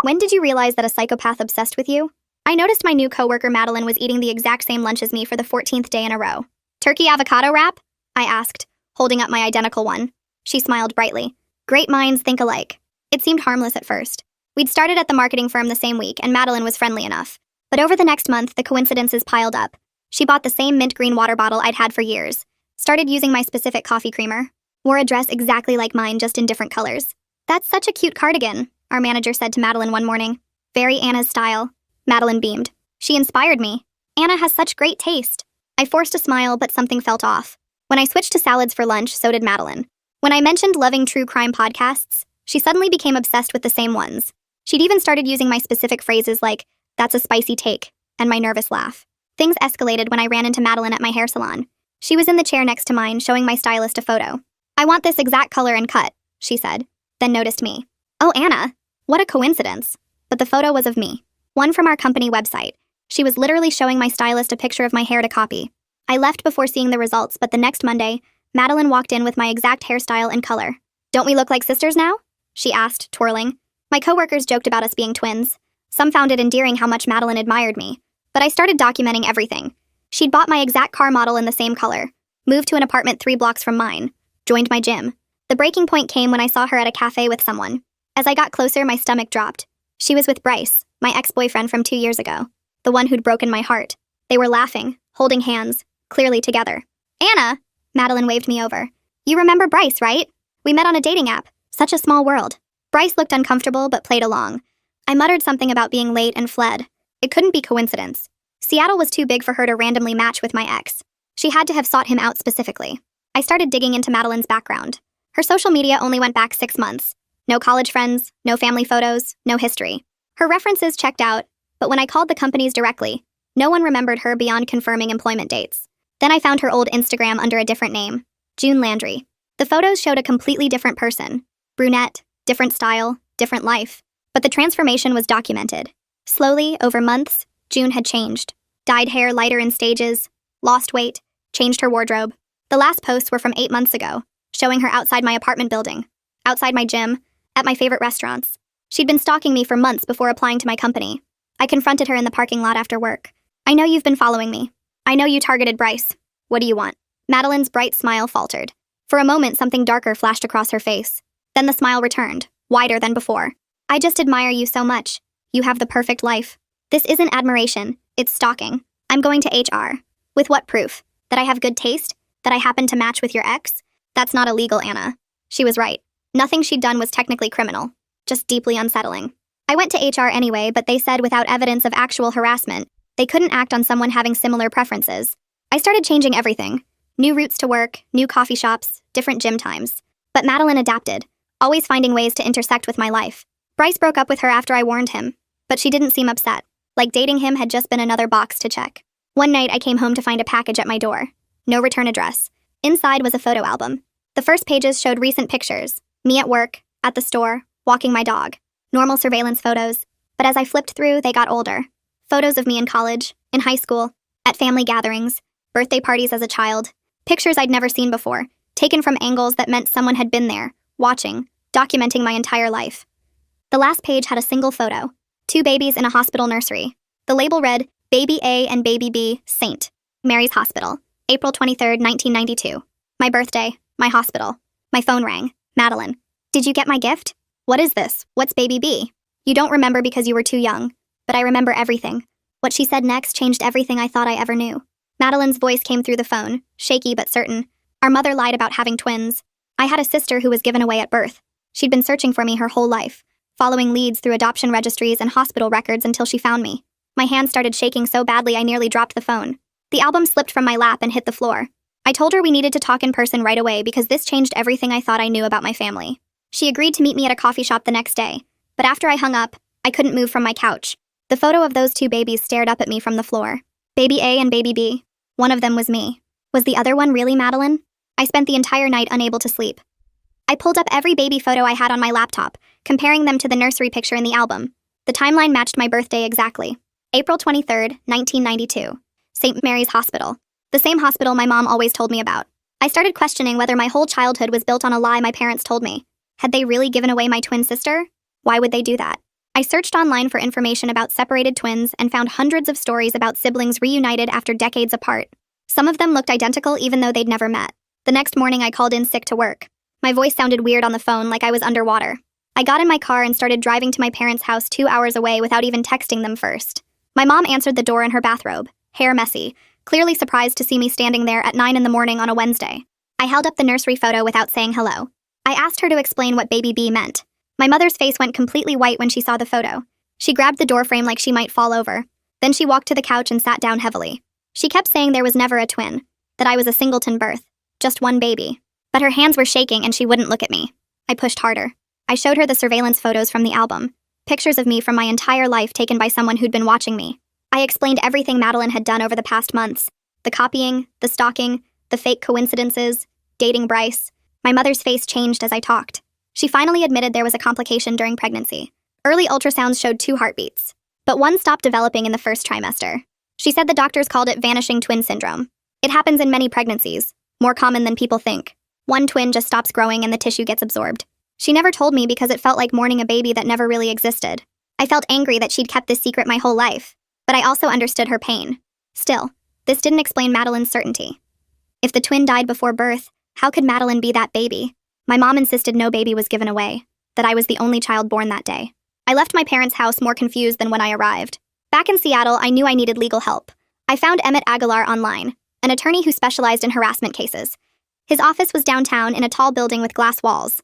When did you realize that a psychopath obsessed with you? I noticed my new coworker Madeline was eating the exact same lunch as me for the 14th day in a row. Turkey avocado wrap? I asked, holding up my identical one. She smiled brightly. Great minds think alike. It seemed harmless at first. We'd started at the marketing firm the same week, and Madeline was friendly enough. But over the next month, the coincidences piled up. She bought the same mint green water bottle I'd had for years, started using my specific coffee creamer, wore a dress exactly like mine, just in different colors. That's such a cute cardigan, our manager said to Madeline one morning. Very Anna's style. Madeline beamed. She inspired me. Anna has such great taste. I forced a smile, but something felt off. When I switched to salads for lunch, so did Madeline. When I mentioned loving true crime podcasts, she suddenly became obsessed with the same ones. She'd even started using my specific phrases like, "That's a spicy take," and my nervous laugh. Things escalated when I ran into Madeline at my hair salon. She was in the chair next to mine, showing my stylist a photo. "I want this exact color and cut," she said, then noticed me. "Oh, Anna, what a coincidence." But the photo was of me. One from our company website. She was literally showing my stylist a picture of my hair to copy. I left before seeing the results, but the next Monday, Madeline walked in with my exact hairstyle and color. "Don't we look like sisters now?" she asked, twirling. My coworkers joked about us being twins. Some found it endearing how much Madeline admired me. But I started documenting everything. She'd bought my exact car model in the same color, moved to an apartment 3 blocks from mine, joined my gym. The breaking point came when I saw her at a cafe with someone. As I got closer, my stomach dropped. She was with Bryce, my ex-boyfriend from 2 years ago, the one who'd broken my heart. They were laughing, holding hands, clearly together. "Anna," Madeline waved me over. "You remember Bryce, right? We met on a dating app. Such a small world." Bryce looked uncomfortable but played along. I muttered something about being late and fled. It couldn't be coincidence. Seattle was too big for her to randomly match with my ex. She had to have sought him out specifically. I started digging into Madeline's background. Her social media only went back 6 months. No college friends, no family photos, no history. Her references checked out, but when I called the companies directly, no one remembered her beyond confirming employment dates. Then I found her old Instagram under a different name, June Landry. The photos showed a completely different person. Brunette, different style, different life. But the transformation was documented. Slowly, over months, June had changed. Dyed hair lighter in stages, lost weight, changed her wardrobe. The last posts were from 8 months ago, showing her outside my apartment building, outside my gym, at my favorite restaurants. She'd been stalking me for months before applying to my company. I confronted her in the parking lot after work. "I know you've been following me. I know you targeted Bryce. What do you want?" Madeline's bright smile faltered. For a moment, something darker flashed across her face. Then the smile returned, wider than before. "I just admire you so much. You have the perfect life. This isn't admiration, it's stalking. I'm going to HR. With what proof? That I have good taste? That I happen to match with your ex? That's not illegal, Anna." She was right. Nothing she'd done was technically criminal, just deeply unsettling. I went to HR anyway, but they said without evidence of actual harassment, they couldn't act on someone having similar preferences. I started changing everything. New routes to work, new coffee shops, different gym times. But Madeline adapted, always finding ways to intersect with my life. Bryce broke up with her after I warned him, but she didn't seem upset, like dating him had just been another box to check. One night I came home to find a package at my door. No return address. Inside was a photo album. The first pages showed recent pictures. Me at work, at the store, walking my dog. Normal surveillance photos. But as I flipped through, they got older. Photos of me in college, in high school, at family gatherings, birthday parties as a child. Pictures I'd never seen before, taken from angles that meant someone had been there, watching, documenting my entire life. The last page had a single photo. 2 babies in a hospital nursery. The label read, "Baby A and Baby B, St. Mary's Hospital, April 23rd, 1992. My birthday, my hospital. My phone rang. Madeline. "Did you get my gift?" "What is this? What's Baby B?" "You don't remember because you were too young. But I remember everything." What she said next changed everything I thought I ever knew. Madeline's voice came through the phone, shaky but certain. "Our mother lied about having twins. I had a sister who was given away at birth. She'd been searching for me her whole life, following leads through adoption registries and hospital records until she found me." My hand started shaking so badly I nearly dropped the phone. The album slipped from my lap and hit the floor. I told her we needed to talk in person right away because this changed everything I thought I knew about my family. She agreed to meet me at a coffee shop the next day, but after I hung up, I couldn't move from my couch. The photo of those 2 babies stared up at me from the floor. Baby A and Baby B. One of them was me. Was the other one really Madeline? I spent the entire night unable to sleep. I pulled up every baby photo I had on my laptop, comparing them to the nursery picture in the album. The timeline matched my birthday exactly. April 23rd, 1992. St. Mary's Hospital. The same hospital my mom always told me about. I started questioning whether my whole childhood was built on a lie my parents told me. Had they really given away my twin sister? Why would they do that? I searched online for information about separated twins and found hundreds of stories about siblings reunited after decades apart. Some of them looked identical even though they'd never met. The next morning, I called in sick to work. My voice sounded weird on the phone, like I was underwater. I got in my car and started driving to my parents' house 2 hours away without even texting them first. My mom answered the door in her bathrobe, hair messy, clearly surprised to see me standing there at 9 in the morning on a Wednesday. I held up the nursery photo without saying hello. I asked her to explain what baby B meant. My mother's face went completely white when she saw the photo. She grabbed the doorframe like she might fall over. Then she walked to the couch and sat down heavily. She kept saying there was never a twin, that I was a singleton birth, just one baby. But her hands were shaking and she wouldn't look at me. I pushed harder. I showed her the surveillance photos from the album, pictures of me from my entire life taken by someone who'd been watching me. I explained everything Madeline had done over the past months. The copying, the stalking, the fake coincidences, dating Bryce. My mother's face changed as I talked. She finally admitted there was a complication during pregnancy. Early ultrasounds showed 2 heartbeats, but one stopped developing in the first trimester. She said the doctors called it vanishing twin syndrome. It happens in many pregnancies, more common than people think. One twin just stops growing and the tissue gets absorbed. She never told me because it felt like mourning a baby that never really existed. I felt angry that she'd kept this secret my whole life, but I also understood her pain. Still, this didn't explain Madeline's certainty. If the twin died before birth, how could Madeline be that baby? My mom insisted no baby was given away, that I was the only child born that day. I left my parents' house more confused than when I arrived. Back in Seattle, I knew I needed legal help. I found Emmett Aguilar online, an attorney who specialized in harassment cases. His office was downtown in a tall building with glass walls.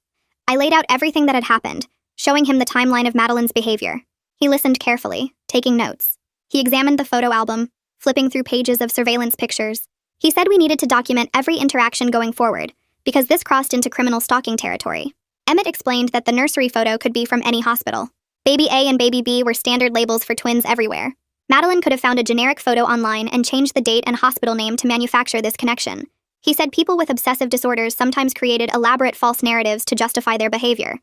I laid out everything that had happened, showing him the timeline of Madeline's behavior. He listened carefully, taking notes. He examined the photo album, flipping through pages of surveillance pictures. He said we needed to document every interaction going forward, because this crossed into criminal stalking territory. Emmett explained that the nursery photo could be from any hospital. Baby A and Baby B were standard labels for twins everywhere. Madeline could have found a generic photo online and changed the date and hospital name to manufacture this connection. He said people with obsessive disorders sometimes created elaborate false narratives to justify their behavior.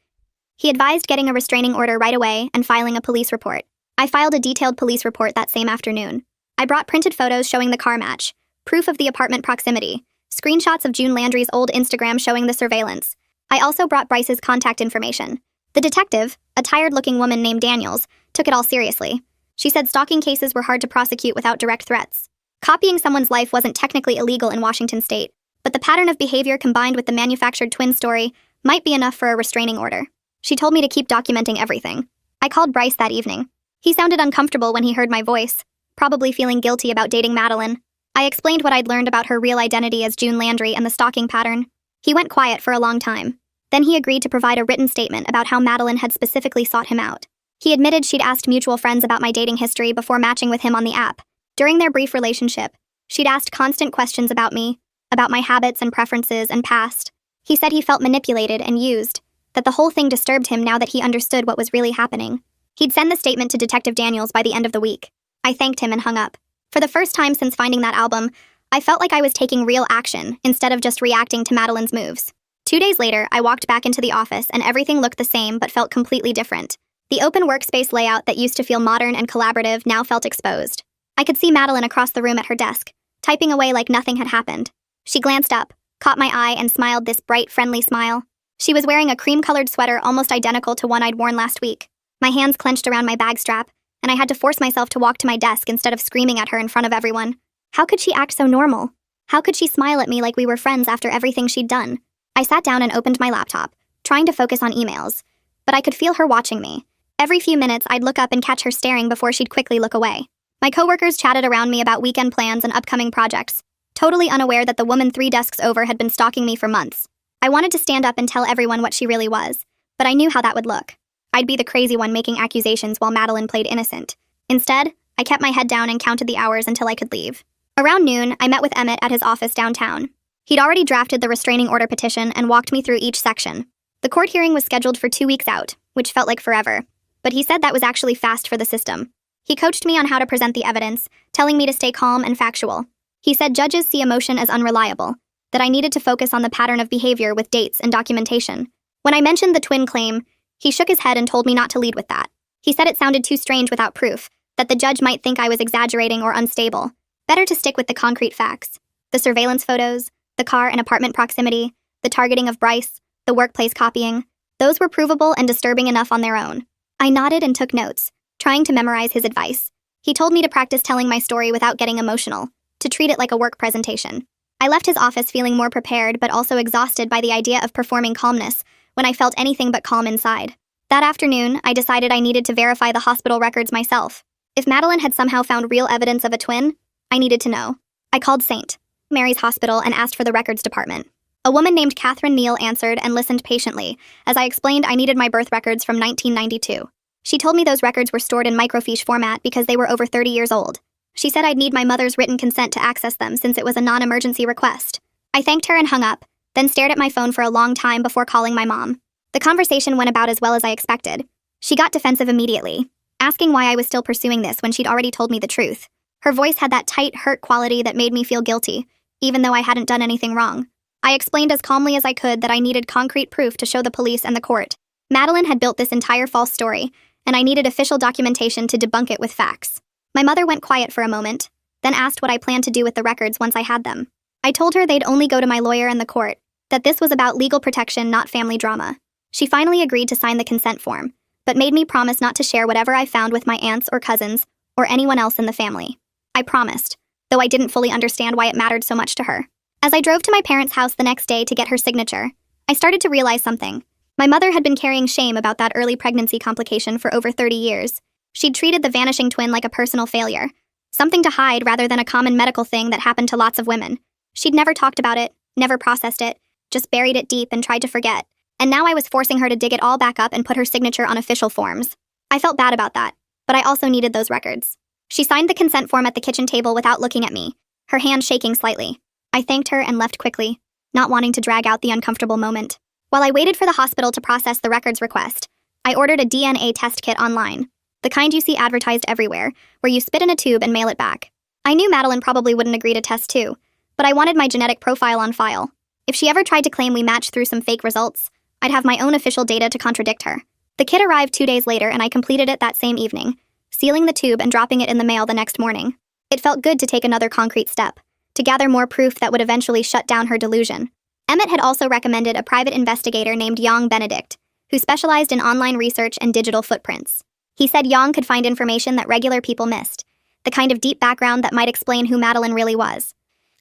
He advised getting a restraining order right away and filing a police report. I filed a detailed police report that same afternoon. I brought printed photos showing the car match, proof of the apartment proximity, screenshots of June Landry's old Instagram showing the surveillance. I also brought Bryce's contact information. The detective, a tired-looking woman named Daniels, took it all seriously. She said stalking cases were hard to prosecute without direct threats. Copying someone's life wasn't technically illegal in Washington state, but the pattern of behavior combined with the manufactured twin story might be enough for a restraining order. She told me to keep documenting everything. I called Bryce that evening. He sounded uncomfortable when he heard my voice, probably feeling guilty about dating Madeline. I explained what I'd learned about her real identity as June Landry and the stalking pattern. He went quiet for a long time. Then he agreed to provide a written statement about how Madeline had specifically sought him out. He admitted she'd asked mutual friends about my dating history before matching with him on the app. During their brief relationship, she'd asked constant questions about me, about my habits and preferences and past. He said he felt manipulated and used, that the whole thing disturbed him now that he understood what was really happening. He'd send the statement to Detective Daniels by the end of the week. I thanked him and hung up. For the first time since finding that album, I felt like I was taking real action instead of just reacting to Madeline's moves. 2 days later, I walked back into the office and everything looked the same but felt completely different. The open workspace layout that used to feel modern and collaborative now felt exposed. I could see Madeline across the room at her desk, typing away like nothing had happened. She glanced up, caught my eye, and smiled this bright, friendly smile. She was wearing a cream-colored sweater almost identical to one I'd worn last week. My hands clenched around my bag strap, and I had to force myself to walk to my desk instead of screaming at her in front of everyone. How could she act so normal? How could she smile at me like we were friends after everything she'd done? I sat down and opened my laptop, trying to focus on emails, but I could feel her watching me. Every few minutes, I'd look up and catch her staring before she'd quickly look away. My coworkers chatted around me about weekend plans and upcoming projects, totally unaware that the woman 3 desks over had been stalking me for months. I wanted to stand up and tell everyone what she really was, but I knew how that would look. I'd be the crazy one making accusations while Madeline played innocent. Instead, I kept my head down and counted the hours until I could leave. Around noon, I met with Emmett at his office downtown. He'd already drafted the restraining order petition and walked me through each section. The court hearing was scheduled for 2 weeks out, which felt like forever, but he said that was actually fast for the system. He coached me on how to present the evidence, telling me to stay calm and factual. He said judges see emotion as unreliable, that I needed to focus on the pattern of behavior with dates and documentation. When I mentioned the twin claim, he shook his head and told me not to lead with that. He said it sounded too strange without proof, that the judge might think I was exaggerating or unstable. Better to stick with the concrete facts. The surveillance photos, the car and apartment proximity, the targeting of Bryce, the workplace copying. Those were provable and disturbing enough on their own. I nodded and took notes, trying to memorize his advice. He told me to practice telling my story without getting emotional, to treat it like a work presentation. I left his office feeling more prepared but also exhausted by the idea of performing calmness when I felt anything but calm inside. That afternoon, I decided I needed to verify the hospital records myself. If Madeline had somehow found real evidence of a twin, I needed to know. I called St. Mary's Hospital and asked for the records department. A woman named Catherine Neal answered and listened patiently as I explained I needed my birth records from 1992. She told me those records were stored in microfiche format because they were over 30 years old. She said I'd need my mother's written consent to access them since it was a non-emergency request. I thanked her and hung up, then stared at my phone for a long time before calling my mom. The conversation went about as well as I expected. She got defensive immediately, asking why I was still pursuing this when she'd already told me the truth. Her voice had that tight, hurt quality that made me feel guilty, even though I hadn't done anything wrong. I explained as calmly as I could that I needed concrete proof to show the police and the court. Madeline had built this entire false story, and I needed official documentation to debunk it with facts. My mother went quiet for a moment, then asked what I planned to do with the records once I had them. I told her they'd only go to my lawyer and the court, that this was about legal protection, not family drama. She finally agreed to sign the consent form, but made me promise not to share whatever I found with my aunts or cousins or anyone else in the family. I promised, though I didn't fully understand why it mattered so much to her. As I drove to my parents' house the next day to get her signature, I started to realize something. My mother had been carrying shame about that early pregnancy complication for over 30 years. She'd treated the vanishing twin like a personal failure, something to hide rather than a common medical thing that happened to lots of women. She'd never talked about it, never processed it, just buried it deep and tried to forget. And now I was forcing her to dig it all back up and put her signature on official forms. I felt bad about that, but I also needed those records. She signed the consent form at the kitchen table without looking at me, her hand shaking slightly. I thanked her and left quickly, not wanting to drag out the uncomfortable moment. While I waited for the hospital to process the records request, I ordered a DNA test kit online, the kind you see advertised everywhere, where you spit in a tube and mail it back. I knew Madeline probably wouldn't agree to test too, but I wanted my genetic profile on file. If she ever tried to claim we matched through some fake results, I'd have my own official data to contradict her. The kit arrived 2 days later and I completed it that same evening, sealing the tube and dropping it in the mail the next morning. It felt good to take another concrete step, to gather more proof that would eventually shut down her delusion. Emmett had also recommended a private investigator named Yang Benedict, who specialized in online research and digital footprints. He said Yang could find information that regular people missed, the kind of deep background that might explain who Madeline really was.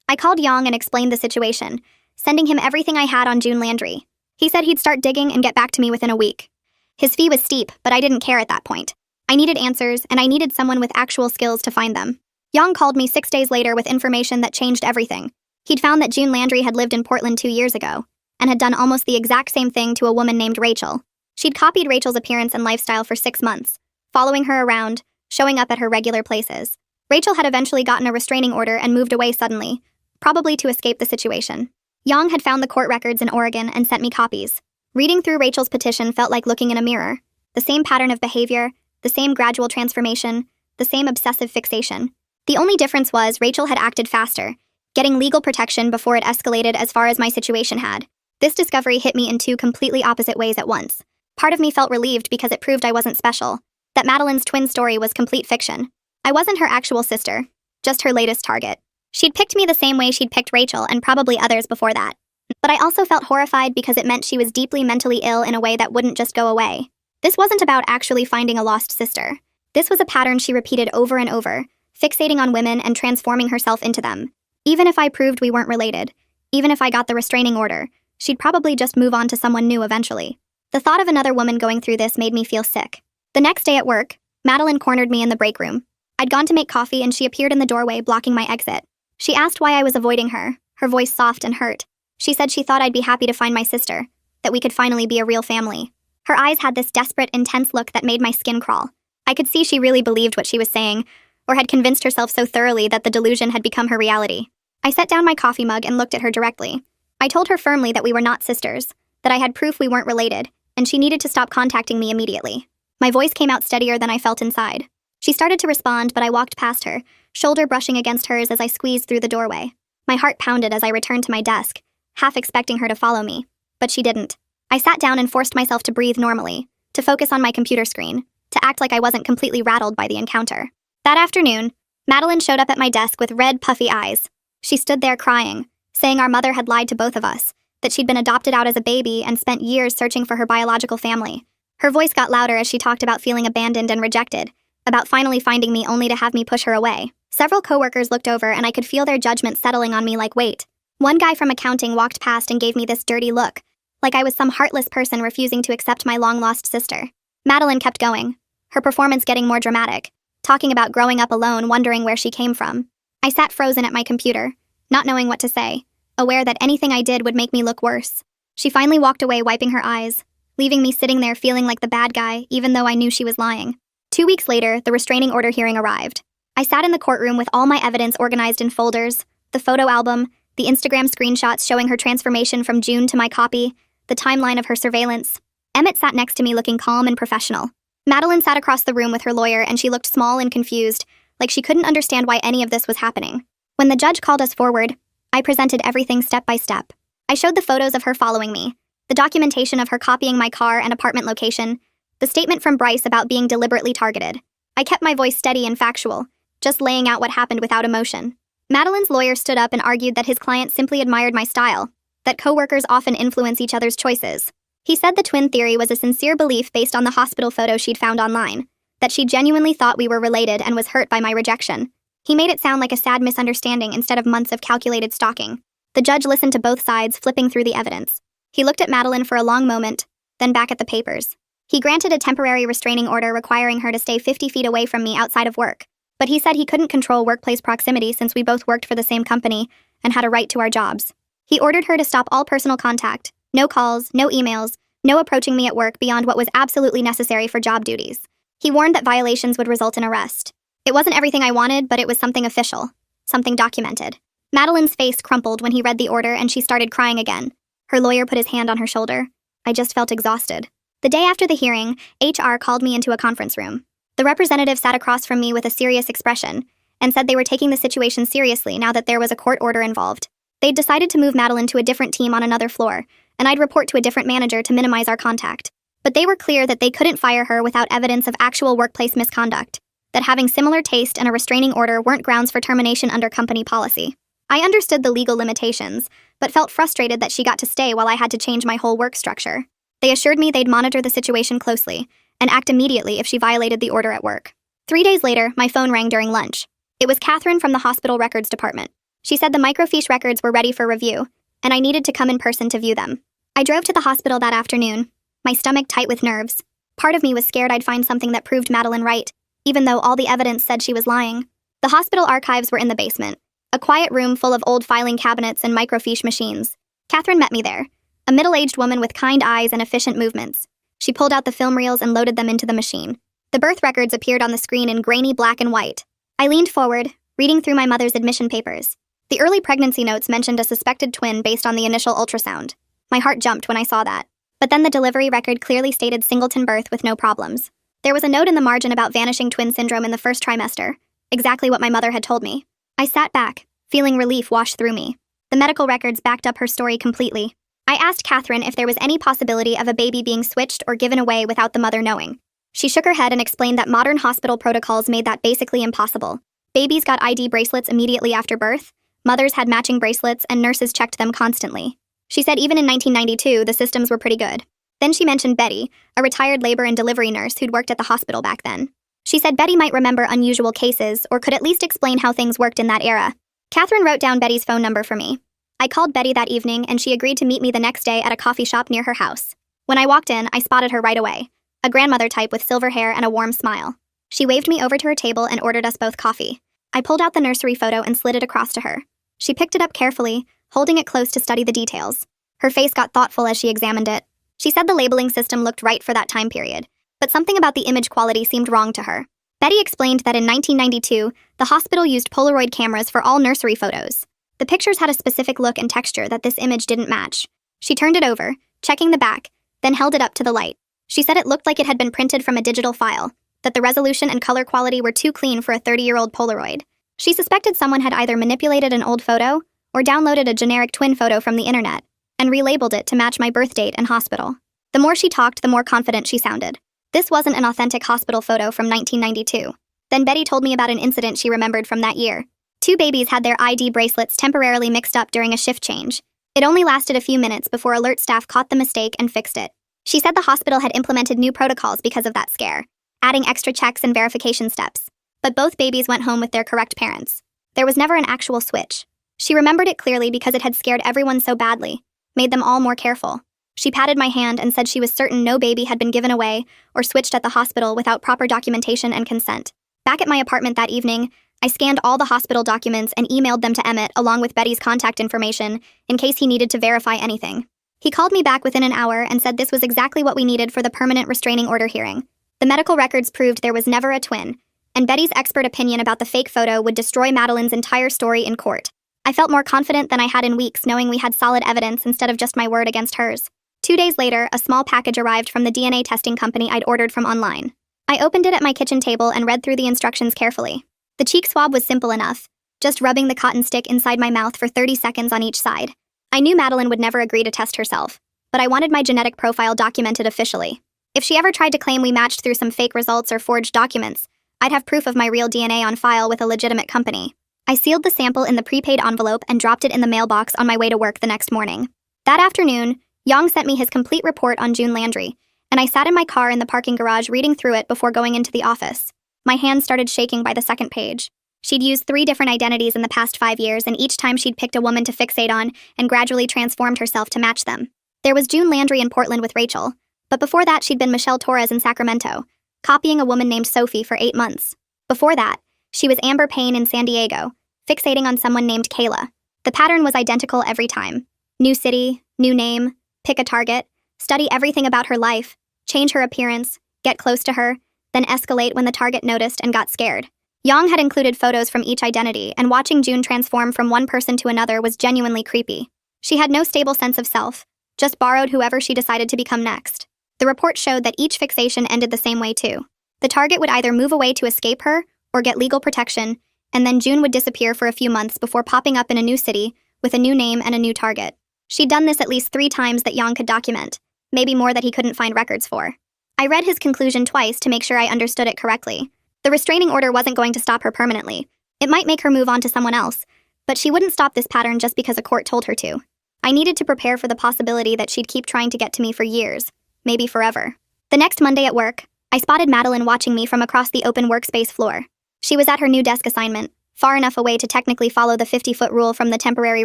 I called Yang and explained the situation, sending him everything I had on June Landry. He said he'd start digging and get back to me within a week. His fee was steep, but I didn't care at that point. I needed answers, and I needed someone with actual skills to find them. Yang called me 6 days later with information that changed everything. He'd found that June Landry had lived in Portland 2 years ago, and had done almost the exact same thing to a woman named Rachel. She'd copied Rachel's appearance and lifestyle for 6 months, following her around, showing up at her regular places. Rachel had eventually gotten a restraining order and moved away suddenly, probably to escape the situation. Yang had found the court records in Oregon and sent me copies. Reading through Rachel's petition felt like looking in a mirror. The same pattern of behavior, the same gradual transformation, the same obsessive fixation. The only difference was Rachel had acted faster, getting legal protection before it escalated as far as my situation had. This discovery hit me in 2 completely opposite ways at once. Part of me felt relieved because it proved I wasn't special, that Madeline's twin story was complete fiction. I wasn't her actual sister, just her latest target. She'd picked me the same way she'd picked Rachel and probably others before that. But I also felt horrified because it meant she was deeply mentally ill in a way that wouldn't just go away. This wasn't about actually finding a lost sister. This was a pattern she repeated over and over, fixating on women and transforming herself into them. Even if I proved we weren't related, even if I got the restraining order, she'd probably just move on to someone new eventually. The thought of another woman going through this made me feel sick. The next day at work, Madeline cornered me in the break room. I'd gone to make coffee and she appeared in the doorway blocking my exit. She asked why I was avoiding her, her voice soft and hurt. She said she thought I'd be happy to find my sister, that we could finally be a real family. Her eyes had this desperate, intense look that made my skin crawl. I could see she really believed what she was saying, or had convinced herself so thoroughly that the delusion had become her reality. I set down my coffee mug and looked at her directly. I told her firmly that we were not sisters, that I had proof we weren't related, and she needed to stop contacting me immediately. My voice came out steadier than I felt inside. She started to respond, but I walked past her, shoulder brushing against hers as I squeezed through the doorway. My heart pounded as I returned to my desk, half expecting her to follow me, but she didn't. I sat down and forced myself to breathe normally, to focus on my computer screen, to act like I wasn't completely rattled by the encounter. That afternoon, Madeline showed up at my desk with red, puffy eyes. She stood there crying, saying our mother had lied to both of us, that she'd been adopted out as a baby and spent years searching for her biological family. Her voice got louder as she talked about feeling abandoned and rejected, about finally finding me only to have me push her away. Several coworkers looked over and I could feel their judgment settling on me like weight. One guy from accounting walked past and gave me this dirty look, like I was some heartless person refusing to accept my long-lost sister. Madeline kept going, her performance getting more dramatic, talking about growing up alone, wondering where she came from. I sat frozen at my computer, not knowing what to say, aware that anything I did would make me look worse. She finally walked away, wiping her eyes, leaving me sitting there feeling like the bad guy, even though I knew she was lying. 2 weeks later, the restraining order hearing arrived. I sat in the courtroom with all my evidence organized in folders, the photo album, the Instagram screenshots showing her transformation from June to my copy, the timeline of her surveillance. Emmett sat next to me looking calm and professional. Madeline sat across the room with her lawyer and she looked small and confused, like she couldn't understand why any of this was happening. When the judge called us forward, I presented everything step by step. I showed the photos of her following me, the documentation of her copying my car and apartment location, the statement from Bryce about being deliberately targeted. I kept my voice steady and factual, just laying out what happened without emotion. Madeline's lawyer stood up and argued that his client simply admired my style, that coworkers often influence each other's choices. He said the twin theory was a sincere belief based on the hospital photo she'd found online, that she genuinely thought we were related and was hurt by my rejection. He made it sound like a sad misunderstanding instead of months of calculated stalking. The judge listened to both sides, flipping through the evidence. He looked at Madeline for a long moment, then back at the papers. He granted a temporary restraining order requiring her to stay 50 feet away from me outside of work, but he said he couldn't control workplace proximity since we both worked for the same company and had a right to our jobs. He ordered her to stop all personal contact, no calls, no emails, no approaching me at work beyond what was absolutely necessary for job duties. He warned that violations would result in arrest. It wasn't everything I wanted, but it was something official, something documented. Madeline's face crumpled when he read the order and she started crying again. Her lawyer put his hand on her shoulder. I just felt exhausted. The day after the hearing, HR called me into a conference room. The representative sat across from me with a serious expression and said they were taking the situation seriously now that there was a court order involved. They'd decided to move Madeline to a different team on another floor, and I'd report to a different manager to minimize our contact. But they were clear that they couldn't fire her without evidence of actual workplace misconduct, that having similar taste and a restraining order weren't grounds for termination under company policy. I understood the legal limitations, but felt frustrated that she got to stay while I had to change my whole work structure. They assured me they'd monitor the situation closely and act immediately if she violated the order at work. 3 days later, my phone rang during lunch. It was Catherine from the hospital records department. She said the microfiche records were ready for review, and I needed to come in person to view them. I drove to the hospital that afternoon, my stomach tight with nerves. Part of me was scared I'd find something that proved Madeline right, even though all the evidence said she was lying. The hospital archives were in the basement, a quiet room full of old filing cabinets and microfiche machines. Catherine met me there, a middle-aged woman with kind eyes and efficient movements. She pulled out the film reels and loaded them into the machine. The birth records appeared on the screen in grainy black and white. I leaned forward, reading through my mother's admission papers. The early pregnancy notes mentioned a suspected twin based on the initial ultrasound. My heart jumped when I saw that. But then the delivery record clearly stated singleton birth with no problems. There was a note in the margin about vanishing twin syndrome in the first trimester, exactly what my mother had told me. I sat back, feeling relief wash through me. The medical records backed up her story completely. I asked Catherine if there was any possibility of a baby being switched or given away without the mother knowing. She shook her head and explained that modern hospital protocols made that basically impossible. Babies got ID bracelets immediately after birth, mothers had matching bracelets, and nurses checked them constantly. She said even in 1992, the systems were pretty good. Then she mentioned Betty, a retired labor and delivery nurse who'd worked at the hospital back then. She said Betty might remember unusual cases or could at least explain how things worked in that era. Catherine wrote down Betty's phone number for me. I called Betty that evening and she agreed to meet me the next day at a coffee shop near her house. When I walked in, I spotted her right away, a grandmother type with silver hair and a warm smile. She waved me over to her table and ordered us both coffee. I pulled out the nursery photo and slid it across to her. She picked it up carefully, holding it close to study the details. Her face got thoughtful as she examined it. She said the labeling system looked right for that time period, but something about the image quality seemed wrong to her. Betty explained that in 1992, the hospital used Polaroid cameras for all nursery photos. The pictures had a specific look and texture that this image didn't match. She turned it over, checking the back, then held it up to the light. She said it looked like it had been printed from a digital file, that the resolution and color quality were too clean for a 30-year-old Polaroid. She suspected someone had either manipulated an old photo or downloaded a generic twin photo from the internet and relabeled it to match my birth date and hospital. The more she talked, the more confident she sounded. This wasn't an authentic hospital photo from 1992. Then Betty told me about an incident she remembered from that year. 2 babies had their ID bracelets temporarily mixed up during a shift change. It only lasted a few minutes before alert staff caught the mistake and fixed it. She said the hospital had implemented new protocols because of that scare, adding extra checks and verification steps. But both babies went home with their correct parents. There was never an actual switch. She remembered it clearly because it had scared everyone so badly, made them all more careful. She patted my hand and said she was certain no baby had been given away or switched at the hospital without proper documentation and consent. Back at my apartment that evening, I scanned all the hospital documents and emailed them to Emmett along with Betty's contact information in case he needed to verify anything. He called me back within an hour and said this was exactly what we needed for the permanent restraining order hearing. The medical records proved there was never a twin, and Betty's expert opinion about the fake photo would destroy Madeline's entire story in court. I felt more confident than I had in weeks knowing we had solid evidence instead of just my word against hers. 2 days later, a small package arrived from the DNA testing company I'd ordered from online. I opened it at my kitchen table and read through the instructions carefully. The cheek swab was simple enough, just rubbing the cotton stick inside my mouth for 30 seconds on each side. I knew Madeline would never agree to test herself, but I wanted my genetic profile documented officially. If she ever tried to claim we matched through some fake results or forged documents, I'd have proof of my real DNA on file with a legitimate company. I sealed the sample in the prepaid envelope and dropped it in the mailbox on my way to work the next morning. That afternoon, Yang sent me his complete report on June Landry, and I sat in my car in the parking garage reading through it before going into the office. My hands started shaking by the second page. She'd used 3 different identities in the past 5 years, and each time she'd picked a woman to fixate on and gradually transformed herself to match them. There was June Landry in Portland with Rachel, but before that she'd been Michelle Torres in Sacramento, copying a woman named Sophie for 8 months. Before that, she was Amber Payne in San Diego, fixating on someone named Kayla. The pattern was identical every time. New city, new name, pick a target, study everything about her life, change her appearance, get close to her, then escalate when the target noticed and got scared. Yang had included photos from each identity, and watching June transform from one person to another was genuinely creepy. She had no stable sense of self, just borrowed whoever she decided to become next. The report showed that each fixation ended the same way too. The target would either move away to escape her or get legal protection, and then June would disappear for a few months before popping up in a new city with a new name and a new target. She'd done this at least 3 times that Yang could document, maybe more that he couldn't find records for. I read his conclusion twice to make sure I understood it correctly. The restraining order wasn't going to stop her permanently. It might make her move on to someone else, but she wouldn't stop this pattern just because a court told her to. I needed to prepare for the possibility that she'd keep trying to get to me for years, maybe forever. The next Monday at work, I spotted Madeline watching me from across the open workspace floor. She was at her new desk assignment, far enough away to technically follow the 50-foot rule from the temporary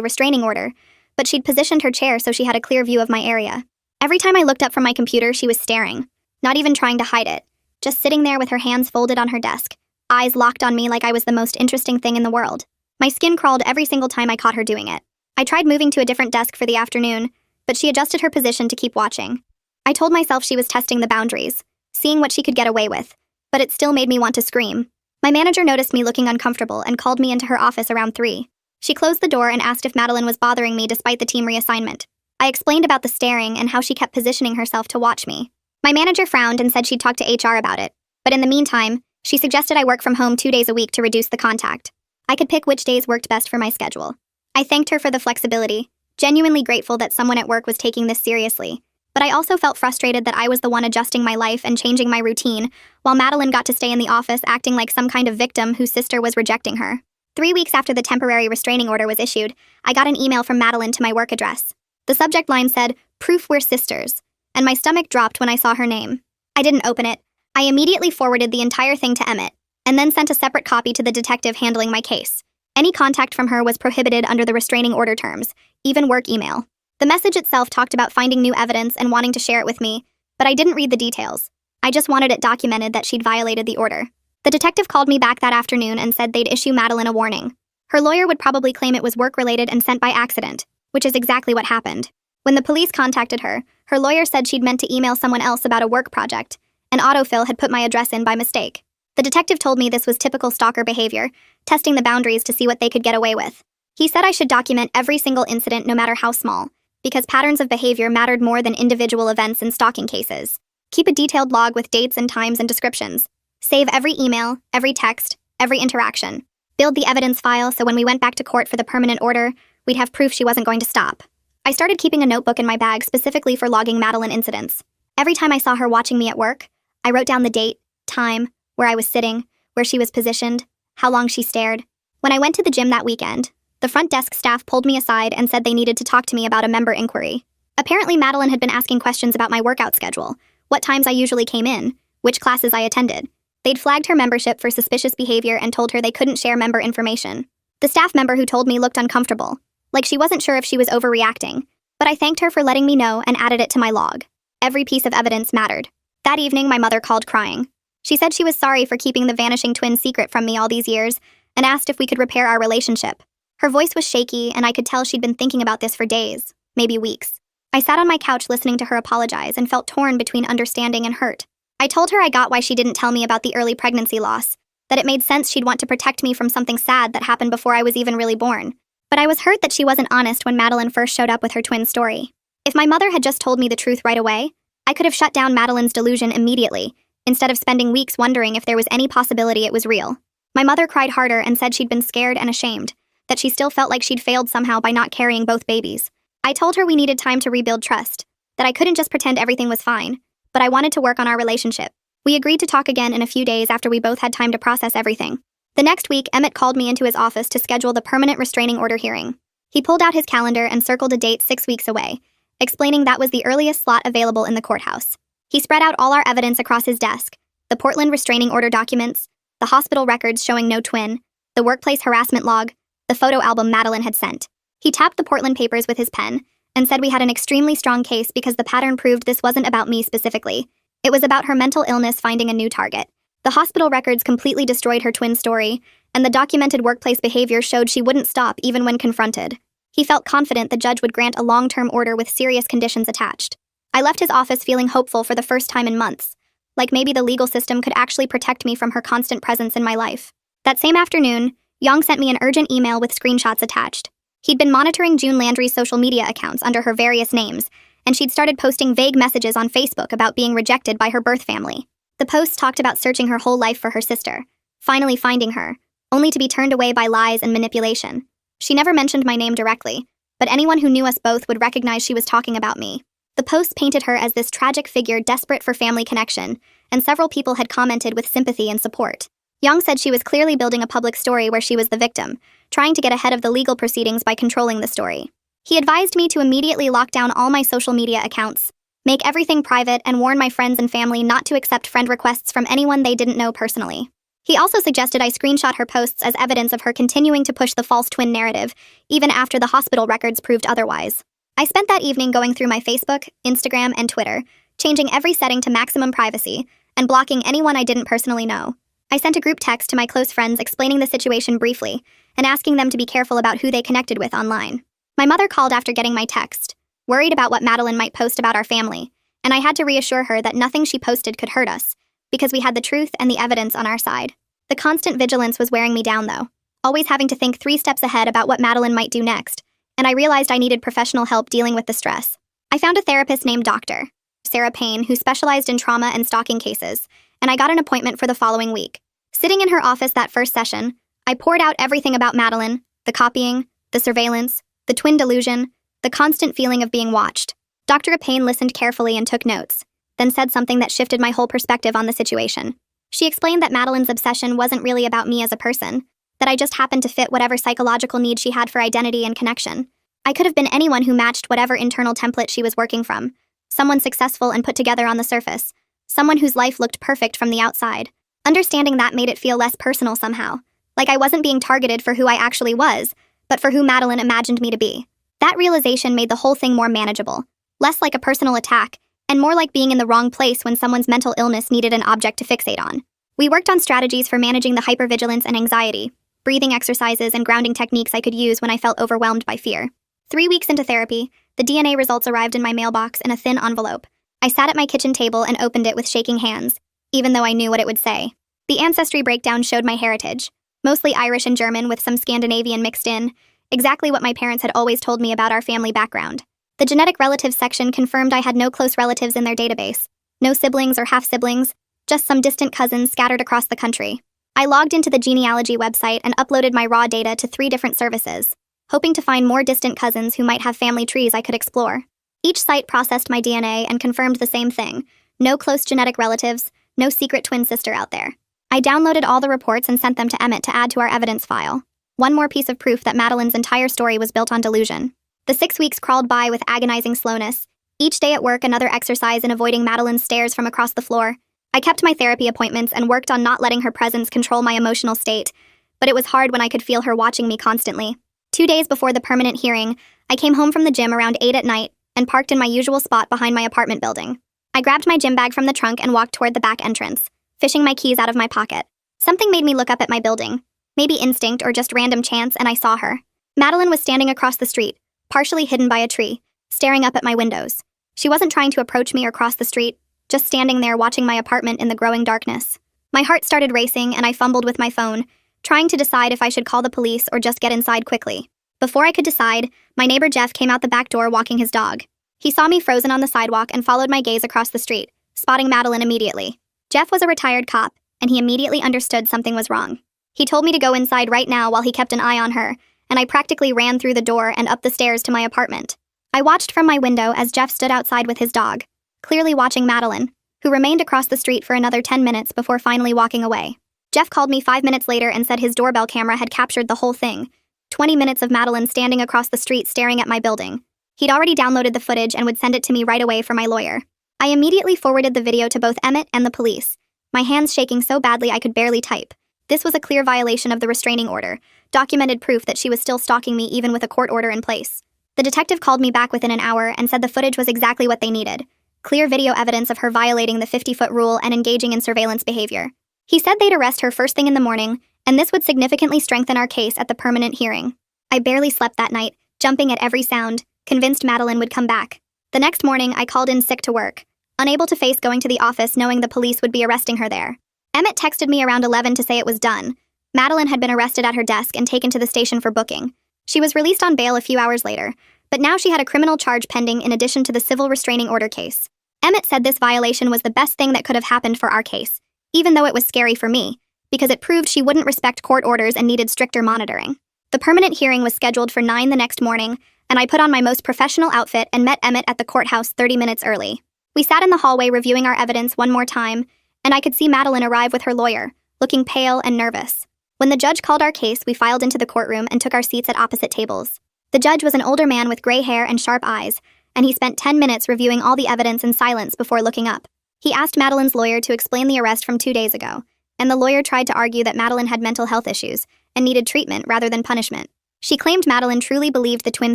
restraining order, but she'd positioned her chair so she had a clear view of my area. Every time I looked up from my computer, she was staring, not even trying to hide it, just sitting there with her hands folded on her desk, eyes locked on me like I was the most interesting thing in the world. My skin crawled every single time I caught her doing it. I tried moving to a different desk for the afternoon, but she adjusted her position to keep watching. I told myself she was testing the boundaries, seeing what she could get away with, but it still made me want to scream. My manager noticed me looking uncomfortable and called me into her office around 3. She closed the door and asked if Madeline was bothering me despite the team reassignment. I explained about the staring and how she kept positioning herself to watch me. My manager frowned and said she'd talk to HR about it, but in the meantime, she suggested I work from home 2 days a week to reduce the contact. I could pick which days worked best for my schedule. I thanked her for the flexibility, genuinely grateful that someone at work was taking this seriously, but I also felt frustrated that I was the one adjusting my life and changing my routine, while Madeline got to stay in the office acting like some kind of victim whose sister was rejecting her. 3 weeks after the temporary restraining order was issued, I got an email from Madeline to my work address. The subject line said, "Proof we're sisters," and my stomach dropped when I saw her name. I didn't open it. I immediately forwarded the entire thing to Emmett, and then sent a separate copy to the detective handling my case. Any contact from her was prohibited under the restraining order terms, even work email. The message itself talked about finding new evidence and wanting to share it with me, but I didn't read the details. I just wanted it documented that she'd violated the order. The detective called me back that afternoon and said they'd issue Madeline a warning. Her lawyer would probably claim it was work-related and sent by accident, which is exactly what happened. When the police contacted her, her lawyer said she'd meant to email someone else about a work project, and autofill had put my address in by mistake. The detective told me this was typical stalker behavior, testing the boundaries to see what they could get away with. He said I should document every single incident no matter how small, because patterns of behavior mattered more than individual events in stalking cases. Keep a detailed log with dates and times and descriptions. Save every email, every text, every interaction. Build the evidence file so when we went back to court for the permanent order, we'd have proof she wasn't going to stop. I started keeping a notebook in my bag specifically for logging Madeline incidents. Every time I saw her watching me at work, I wrote down the date, time, where I was sitting, where she was positioned, how long she stared. When I went to the gym that weekend, the front desk staff pulled me aside and said they needed to talk to me about a member inquiry. Apparently, Madeline had been asking questions about my workout schedule, what times I usually came in, which classes I attended. They'd flagged her membership for suspicious behavior and told her they couldn't share member information. The staff member who told me looked uncomfortable, like she wasn't sure if she was overreacting, but I thanked her for letting me know and added it to my log. Every piece of evidence mattered. That evening, my mother called crying. She said she was sorry for keeping the vanishing twin secret from me all these years and asked if we could repair our relationship. Her voice was shaky, and I could tell she'd been thinking about this for days, maybe weeks. I sat on my couch listening to her apologize and felt torn between understanding and hurt. I told her I got why she didn't tell me about the early pregnancy loss, that it made sense she'd want to protect me from something sad that happened before I was even really born. But I was hurt that she wasn't honest when Madeline first showed up with her twin story. If my mother had just told me the truth right away, I could have shut down Madeline's delusion immediately, instead of spending weeks wondering if there was any possibility it was real. My mother cried harder and said she'd been scared and ashamed, that she still felt like she'd failed somehow by not carrying both babies. I told her we needed time to rebuild trust, that I couldn't just pretend everything was fine, but I wanted to work on our relationship. We agreed to talk again in a few days after we both had time to process everything. The next week, Emmett called me into his office to schedule the permanent restraining order hearing. He pulled out his calendar and circled a date 6 weeks away, explaining that was the earliest slot available in the courthouse. He spread out all our evidence across his desk: the Portland restraining order documents, the hospital records showing no twin, the workplace harassment log, the photo album Madeline had sent. He tapped the Portland papers with his pen and said we had an extremely strong case because the pattern proved this wasn't about me specifically. It was about her mental illness finding a new target. The hospital records completely destroyed her twin story, and the documented workplace behavior showed she wouldn't stop even when confronted. He felt confident the judge would grant a long-term order with serious conditions attached. I left his office feeling hopeful for the first time in months, like maybe the legal system could actually protect me from her constant presence in my life. That same afternoon, Young sent me an urgent email with screenshots attached. He'd been monitoring June Landry's social media accounts under her various names, and she'd started posting vague messages on Facebook about being rejected by her birth family. The posts talked about searching her whole life for her sister, finally finding her, only to be turned away by lies and manipulation. She never mentioned my name directly, but anyone who knew us both would recognize she was talking about me. The posts painted her as this tragic figure desperate for family connection, and several people had commented with sympathy and support. Young said she was clearly building a public story where she was the victim, trying to get ahead of the legal proceedings by controlling the story. He advised me to immediately lock down all my social media accounts, make everything private, and warn my friends and family not to accept friend requests from anyone they didn't know personally. He also suggested I screenshot her posts as evidence of her continuing to push the false twin narrative, even after the hospital records proved otherwise. I spent that evening going through my Facebook, Instagram, and Twitter, changing every setting to maximum privacy, and blocking anyone I didn't personally know. I sent a group text to my close friends explaining the situation briefly, and asking them to be careful about who they connected with online. My mother called after getting my text, worried about what Madeline might post about our family, and I had to reassure her that nothing she posted could hurt us, because we had the truth and the evidence on our side. The constant vigilance was wearing me down, though, always having to think 3 steps ahead about what Madeline might do next, and I realized I needed professional help dealing with the stress. I found a therapist named Dr. Sarah Payne, who specialized in trauma and stalking cases, and I got an appointment for the following week. Sitting in her office that first session, I poured out everything about Madeline: the copying, the surveillance, the twin delusion, the constant feeling of being watched. Dr. Payne listened carefully and took notes, then said something that shifted my whole perspective on the situation. She explained that Madeline's obsession wasn't really about me as a person, that I just happened to fit whatever psychological need she had for identity and connection. I could have been anyone who matched whatever internal template she was working from, someone successful and put together on the surface, someone whose life looked perfect from the outside. Understanding that made it feel less personal somehow, like I wasn't being targeted for who I actually was, but for who Madeline imagined me to be. That realization made the whole thing more manageable, less like a personal attack, and more like being in the wrong place when someone's mental illness needed an object to fixate on. We worked on strategies for managing the hypervigilance and anxiety, breathing exercises and grounding techniques I could use when I felt overwhelmed by fear. 3 weeks into therapy, the DNA results arrived in my mailbox in a thin envelope. I sat at my kitchen table and opened it with shaking hands, even though I knew what it would say. The ancestry breakdown showed my heritage, mostly Irish and German with some Scandinavian mixed in, exactly what my parents had always told me about our family background. The genetic relatives section confirmed I had no close relatives in their database, no siblings or half-siblings, just some distant cousins scattered across the country. I logged into the genealogy website and uploaded my raw data to 3 different services, hoping to find more distant cousins who might have family trees I could explore. Each site processed my DNA and confirmed the same thing: no close genetic relatives, no secret twin sister out there. I downloaded all the reports and sent them to Emmett to add to our evidence file. One more piece of proof that Madeline's entire story was built on delusion. The 6 weeks crawled by with agonizing slowness, Each day at work, another exercise in avoiding Madeline's stares from across the floor. I kept my therapy appointments and worked on not letting her presence control my emotional state, but it was hard when I could feel her watching me constantly. 2 days before the permanent hearing, I came home from the gym around 8 at night and parked in my usual spot behind my apartment building. I grabbed my gym bag from the trunk and walked toward the back entrance, fishing my keys out of my pocket. Something made me look up at my building. Maybe instinct or just random chance, and I saw her. Madeline was standing across the street, partially hidden by a tree, staring up at my windows. She wasn't trying to approach me or cross the street, just standing there watching my apartment in the growing darkness. My heart started racing and I fumbled with my phone, trying to decide if I should call the police or just get inside quickly. Before I could decide, my neighbor Jeff came out the back door walking his dog. He saw me frozen on the sidewalk and followed my gaze across the street, spotting Madeline immediately. Jeff was a retired cop, and he immediately understood something was wrong. He told me to go inside right now while he kept an eye on her, and I practically ran through the door and up the stairs to my apartment. I watched from my window as Jeff stood outside with his dog, clearly watching Madeline, who remained across the street for another 10 minutes before finally walking away. Jeff called me 5 minutes later and said his doorbell camera had captured the whole thing. 20 minutes of Madeline standing across the street staring at my building. He'd already downloaded the footage and would send it to me right away for my lawyer. I immediately forwarded the video to both Emmett and the police, my hands shaking so badly I could barely type. This was a clear violation of the restraining order, documented proof that she was still stalking me even with a court order in place. The detective called me back within an hour and said the footage was exactly what they needed. Clear video evidence of her violating the 50-foot rule and engaging in surveillance behavior. He said they'd arrest her first thing in the morning, and this would significantly strengthen our case at the permanent hearing. I barely slept that night, jumping at every sound, convinced Madeline would come back. The next morning, I called in sick to work, unable to face going to the office knowing the police would be arresting her there. Emmett texted me around 11 to say it was done. Madeline had been arrested at her desk and taken to the station for booking. She was released on bail a few hours later, but now she had a criminal charge pending in addition to the civil restraining order case. Emmett said this violation was the best thing that could have happened for our case, even though it was scary for me, because it proved she wouldn't respect court orders and needed stricter monitoring. The permanent hearing was scheduled for 9 the next morning, and I put on my most professional outfit and met Emmett at the courthouse 30 minutes early. We sat in the hallway reviewing our evidence one more time, and I could see Madeline arrive with her lawyer, looking pale and nervous. When the judge called our case, we filed into the courtroom and took our seats at opposite tables. The judge was an older man with gray hair and sharp eyes, and he spent 10 minutes reviewing all the evidence in silence before looking up. He asked Madeline's lawyer to explain the arrest from 2 days ago, and the lawyer tried to argue that Madeline had mental health issues and needed treatment rather than punishment. She claimed Madeline truly believed the twin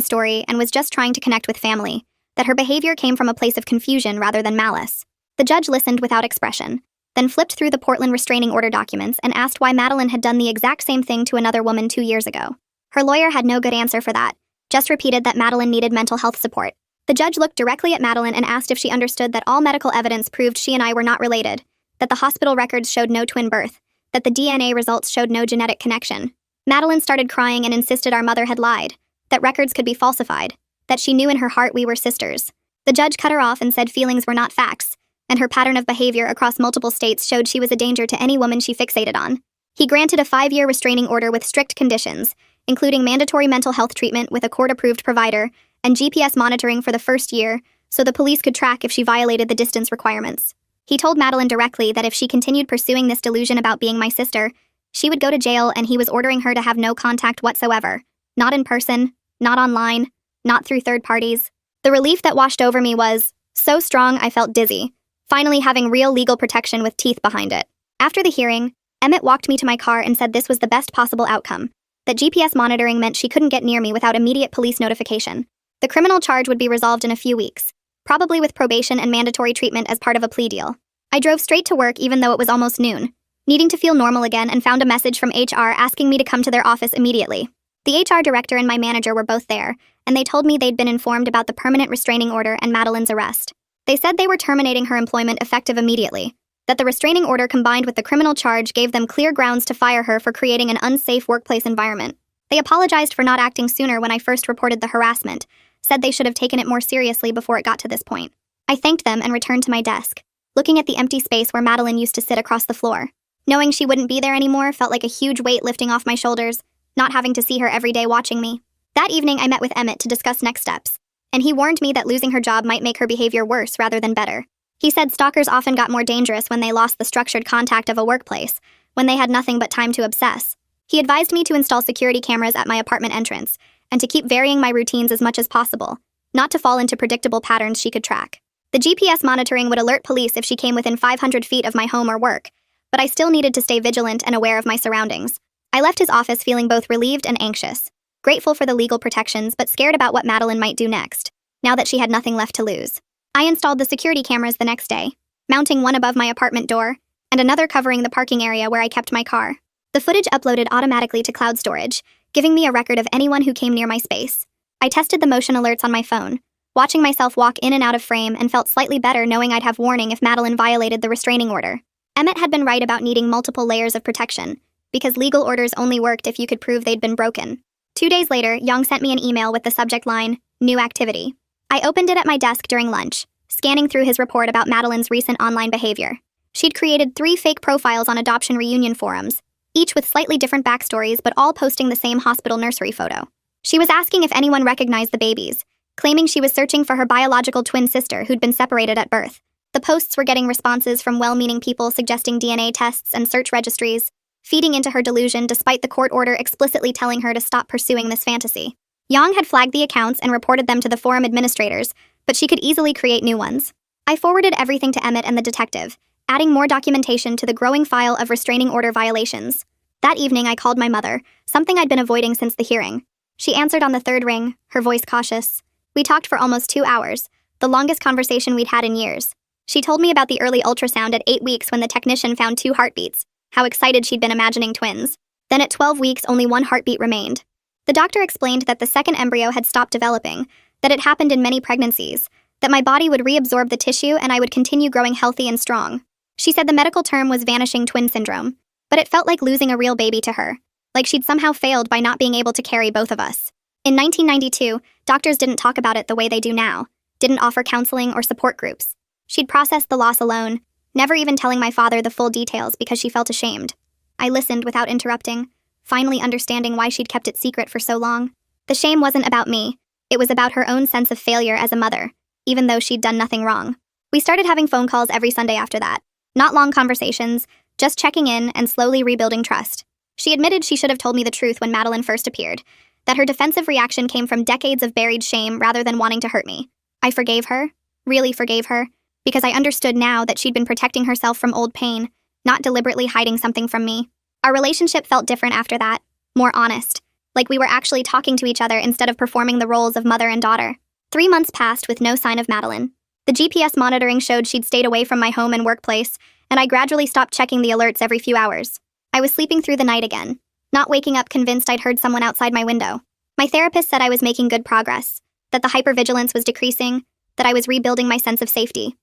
story and was just trying to connect with family, that her behavior came from a place of confusion rather than malice. The judge listened without expression, then flipped through the Portland restraining order documents and asked why Madeline had done the exact same thing to another woman 2 years ago. Her lawyer had no good answer for that, just repeated that Madeline needed mental health support. The judge looked directly at Madeline and asked if she understood that all medical evidence proved she and I were not related, that the hospital records showed no twin birth, that the DNA results showed no genetic connection. Madeline started crying and insisted our mother had lied, that records could be falsified, that she knew in her heart we were sisters. The judge cut her off and said feelings were not facts, and her pattern of behavior across multiple states showed she was a danger to any woman she fixated on. He granted a 5-year restraining order with strict conditions, including mandatory mental health treatment with a court-approved provider and GPS monitoring for the first year, so the police could track if she violated the distance requirements. He told Madeline directly that if she continued pursuing this delusion about being my sister, she would go to jail, and he was ordering her to have no contact whatsoever. Not in person, not online, not through third parties. The relief that washed over me was so strong I felt dizzy, finally having real legal protection with teeth behind it. After the hearing, Emmett walked me to my car and said this was the best possible outcome, that GPS monitoring meant she couldn't get near me without immediate police notification. The criminal charge would be resolved in a few weeks, probably with probation and mandatory treatment as part of a plea deal. I drove straight to work even though it was almost noon, needing to feel normal again, and found a message from HR asking me to come to their office immediately. The HR director and my manager were both there, and they told me they'd been informed about the permanent restraining order and Madeline's arrest. They said they were terminating her employment effective immediately, that the restraining order combined with the criminal charge gave them clear grounds to fire her for creating an unsafe workplace environment. They apologized for not acting sooner when I first reported the harassment, said they should have taken it more seriously before it got to this point. I thanked them and returned to my desk, looking at the empty space where Madeline used to sit across the floor. Knowing she wouldn't be there anymore felt like a huge weight lifting off my shoulders, not having to see her every day watching me. That evening, I met with Emmett to discuss next steps, and he warned me that losing her job might make her behavior worse rather than better. He said stalkers often got more dangerous when they lost the structured contact of a workplace, when they had nothing but time to obsess. He advised me to install security cameras at my apartment entrance, and to keep varying my routines as much as possible, not to fall into predictable patterns she could track. The GPS monitoring would alert police if she came within 500 feet of my home or work, but I still needed to stay vigilant and aware of my surroundings. I left his office feeling both relieved and anxious, grateful for the legal protections but scared about what Madeline might do next, now that she had nothing left to lose. I installed the security cameras the next day, mounting one above my apartment door and another covering the parking area where I kept my car. The footage uploaded automatically to cloud storage, giving me a record of anyone who came near my space. I tested the motion alerts on my phone, watching myself walk in and out of frame, and felt slightly better knowing I'd have warning if Madeline violated the restraining order. Emmett had been right about needing multiple layers of protection, because legal orders only worked if you could prove they'd been broken. 2 days later, Young sent me an email with the subject line, "New activity." I opened it at my desk during lunch, scanning through his report about Madeline's recent online behavior. She'd created 3 fake profiles on adoption reunion forums, each with slightly different backstories but all posting the same hospital nursery photo. She was asking if anyone recognized the babies, claiming she was searching for her biological twin sister who'd been separated at birth. The posts were getting responses from well-meaning people suggesting DNA tests and search registries, feeding into her delusion despite the court order explicitly telling her to stop pursuing this fantasy. Yang had flagged the accounts and reported them to the forum administrators, but she could easily create new ones. I forwarded everything to Emmett and the detective, adding more documentation to the growing file of restraining order violations. That evening, I called my mother, something I'd been avoiding since the hearing. She answered on the 3rd ring, her voice cautious. We talked for almost 2 hours, the longest conversation we'd had in years. She told me about the early ultrasound at 8 weeks when the technician found 2 heartbeats, how excited she'd been imagining twins. Then at 12 weeks, only 1 heartbeat remained. The doctor explained that the second embryo had stopped developing, that it happened in many pregnancies, that my body would reabsorb the tissue and I would continue growing healthy and strong. She said the medical term was vanishing twin syndrome, but it felt like losing a real baby to her, like she'd somehow failed by not being able to carry both of us. In 1992, doctors didn't talk about it the way they do now, didn't offer counseling or support groups. She'd processed the loss alone, never even telling my father the full details because she felt ashamed. I listened without interrupting, finally understanding why she'd kept it secret for so long. The shame wasn't about me, it was about her own sense of failure as a mother, even though she'd done nothing wrong. We started having phone calls every Sunday after that. Not long conversations, just checking in and slowly rebuilding trust. She admitted she should have told me the truth when Madeline first appeared, that her defensive reaction came from decades of buried shame rather than wanting to hurt me. I forgave her, really forgave her, because I understood now that she'd been protecting herself from old pain, not deliberately hiding something from me. Our relationship felt different after that, more honest, like we were actually talking to each other instead of performing the roles of mother and daughter. 3 months passed with no sign of Madeline. The GPS monitoring showed she'd stayed away from my home and workplace, and I gradually stopped checking the alerts every few hours. I was sleeping through the night again, not waking up convinced I'd heard someone outside my window. My therapist said I was making good progress, that the hypervigilance was decreasing, that I was rebuilding my sense of safety.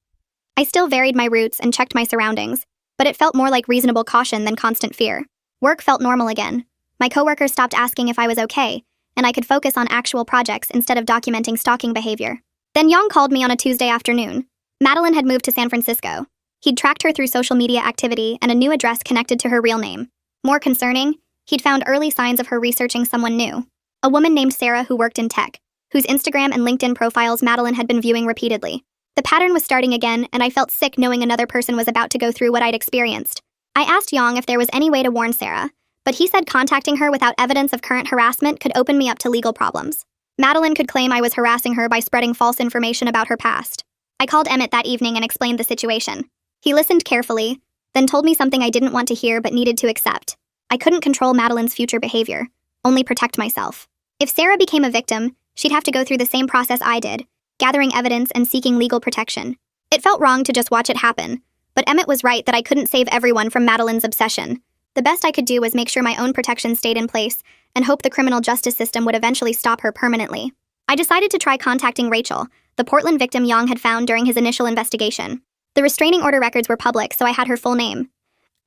I still varied my routes and checked my surroundings, but it felt more like reasonable caution than constant fear. Work felt normal again. My coworkers stopped asking if I was okay, and I could focus on actual projects instead of documenting stalking behavior. Then Yang called me on a Tuesday afternoon. Madeline had moved to San Francisco. He'd tracked her through social media activity and a new address connected to her real name. More concerning, he'd found early signs of her researching someone new. A woman named Sarah who worked in tech, whose Instagram and LinkedIn profiles Madeline had been viewing repeatedly. The pattern was starting again, and I felt sick knowing another person was about to go through what I'd experienced. I asked Yang if there was any way to warn Sarah, but he said contacting her without evidence of current harassment could open me up to legal problems. Madeline could claim I was harassing her by spreading false information about her past. I called Emmett that evening and explained the situation. He listened carefully, then told me something I didn't want to hear but needed to accept. I couldn't control Madeline's future behavior, only protect myself. If Sarah became a victim, she'd have to go through the same process I did, gathering evidence and seeking legal protection. It felt wrong to just watch it happen, but Emmett was right that I couldn't save everyone from Madeline's obsession. The best I could do was make sure my own protection stayed in place and hope the criminal justice system would eventually stop her permanently. I decided to try contacting Rachel, the Portland victim Yang had found during his initial investigation. The restraining order records were public, so I had her full name.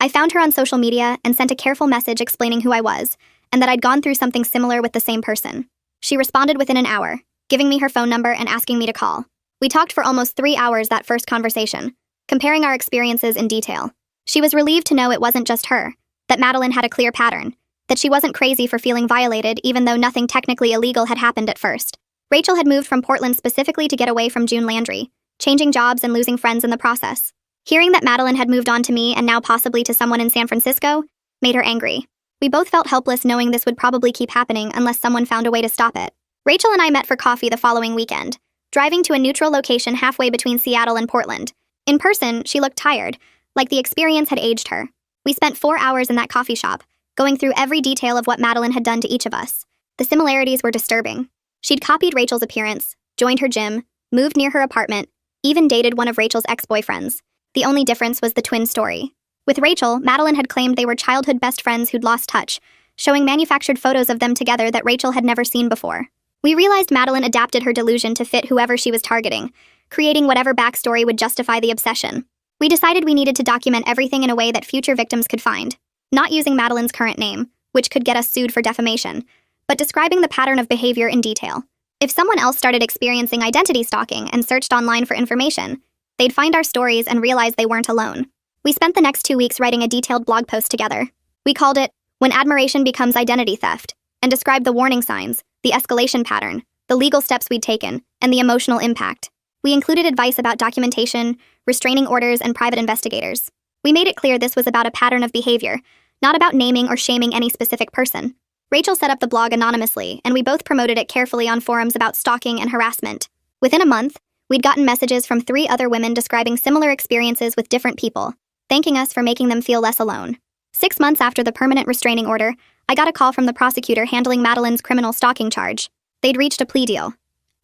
I found her on social media and sent a careful message explaining who I was, and that I'd gone through something similar with the same person. She responded within an hour, giving me her phone number and asking me to call. We talked for almost 3 hours that first conversation, comparing our experiences in detail. She was relieved to know it wasn't just her, that Madeline had a clear pattern, that she wasn't crazy for feeling violated even though nothing technically illegal had happened at first. Rachel had moved from Portland specifically to get away from June Landry, changing jobs and losing friends in the process. Hearing that Madeline had moved on to me and now possibly to someone in San Francisco made her angry. We both felt helpless knowing this would probably keep happening unless someone found a way to stop it. Rachel and I met for coffee the following weekend, driving to a neutral location halfway between Seattle and Portland. In person, she looked tired, like the experience had aged her. We spent 4 hours in that coffee shop, going through every detail of what Madeline had done to each of us. The similarities were disturbing. She'd copied Rachel's appearance, joined her gym, moved near her apartment, even dated one of Rachel's ex-boyfriends. The only difference was the twin story. With Rachel, Madeline had claimed they were childhood best friends who'd lost touch, showing manufactured photos of them together that Rachel had never seen before. We realized Madeline adapted her delusion to fit whoever she was targeting, creating whatever backstory would justify the obsession. We decided we needed to document everything in a way that future victims could find, not using Madeline's current name, which could get us sued for defamation, but describing the pattern of behavior in detail. If someone else started experiencing identity stalking and searched online for information, they'd find our stories and realize they weren't alone. We spent the next 2 weeks writing a detailed blog post together. We called it When Admiration Becomes Identity Theft, and described the warning signs, the escalation pattern, the legal steps we'd taken, and the emotional impact. We included advice about documentation, restraining orders, and private investigators. We made it clear this was about a pattern of behavior, not about naming or shaming any specific person. Rachel set up the blog anonymously, and we both promoted it carefully on forums about stalking and harassment. Within a month, we'd gotten messages from 3 other women describing similar experiences with different people, thanking us for making them feel less alone. 6 months after the permanent restraining order, I got a call from the prosecutor handling Madeline's criminal stalking charge. They'd reached a plea deal.